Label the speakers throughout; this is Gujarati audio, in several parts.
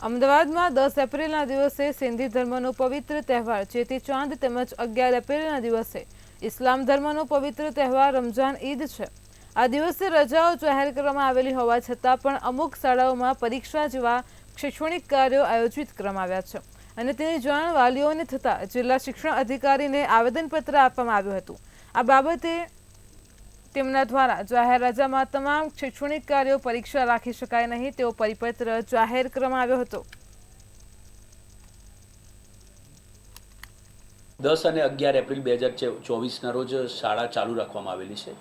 Speaker 1: અમદાવાદમાં 10 એપ્રિલના દિવસે સિંધી ધર્મનો પવિત્ર તહેવાર ચેતી ચાંદ તેમજ 11 એપ્રિલના દિવસે ઇસ્લામ ધર્મનો પવિત્ર તહેવાર રમઝાન ઈદ છે। આ દિવસે રજાઓ જાહેર કરવામાં આવેલી હોવા છતાં પણ અમુક શાળાઓમાં પરીક્ષા જેવા શૈક્ષણિક કાર્યો આયોજિત કરવામાં આવ્યા છે અને તેની જાણ વાલીઓને થતાં જિલ્લા શિક્ષણ અધિકારીને આવેદનપત્ર આપવામાં આવ્યું હતું। આ બાબતે તેમના દ્વારા જાહેર રજામાં તમામ શૈક્ષણિક કાર્યો પરીક્ષા રાખી શકાય નહીં તેવો પરિપત્ર જાહેર કરવામાં આવ્યો હતો।
Speaker 2: 10 અને 11 એપ્રિલ 2024ના રોજ શાળા ચાલુ રાખવામાં આવેલી છે।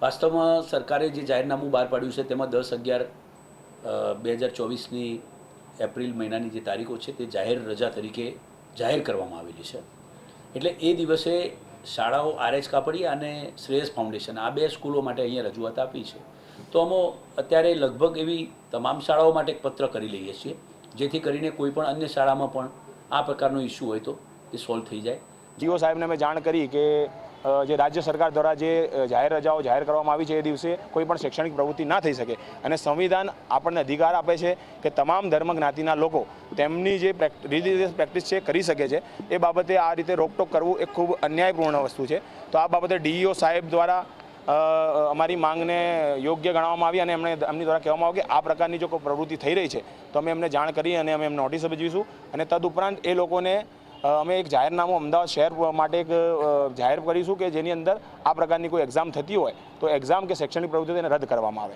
Speaker 2: વાસ્તવમાં સરકારે જે જાહેરનામું બહાર પાડ્યું છે તેમાં 10/11/2024ની એપ્રિલ મહિનાની જે તારીખો છે તે જાહેર રજા તરીકે જાહેર કરવામાં આવેલી છે। એટલે એ દિવસે શાળાઓ આરએચ કાપડિયા અને શ્રેયસ ફાઉન્ડેશન આ બે સ્કૂલો માટે અહીંયા રજૂઆત આપી છે। તો અમે અત્યારે લગભગ એવી તમામ શાળાઓ માટે એક પત્ર કરી લઈએ છીએ જેથી કરીને કોઈ પણ અન્ય શાળામાં પણ આ પ્રકારનો ઇસ્યુ હોય તો એ સોલ્વ થઈ જાય।
Speaker 3: જીઓ સાહેબને મેં જાણ કરી કે જે રાજ્ય સરકાર દ્વારા જે જાહેર રજાઓ જાહેર કરવામાં આવી છે એ દિવસે કોઈ પણ શૈક્ષણિક પ્રવૃત્તિ ના થઈ શકે અને સંવિધાન આપણને અધિકાર આપે છે કે તમામ ધર્મ જ્ઞાતિના લોકો તેમની જે રિલિજિયસ પ્રેક્ટિસ છે કરી શકે છે। એ બાબતે આ રીતે રોકટોક કરવું એ ખૂબ અન્યાયપૂર્ણ વસ્તુ છે। તો આ બાબતે ડીઈઓ સાહેબ દ્વારા અમારી માંગને યોગ્ય ગણવામાં આવી અને એમની દ્વારા કહેવામાં આવ્યું કે આ પ્રકારની જો કોઈ પ્રવૃત્તિ થઈ રહી છે તો અમે એમને જાણ કરી અને અમે એમને નોટિસ ભજવીશું અને તદુપરાંત એ લોકોને અમે એક જાહેરનામું અમદાવાદ શહેર માટે એક જાહેર કરીશું કે જેની અંદર આ પ્રકારની કોઈ એક્ઝામ થતી હોય તો એક્ઝામ કે શૈક્ષણિક પ્રવૃત્તિ તેને રદ કરવામાં આવે।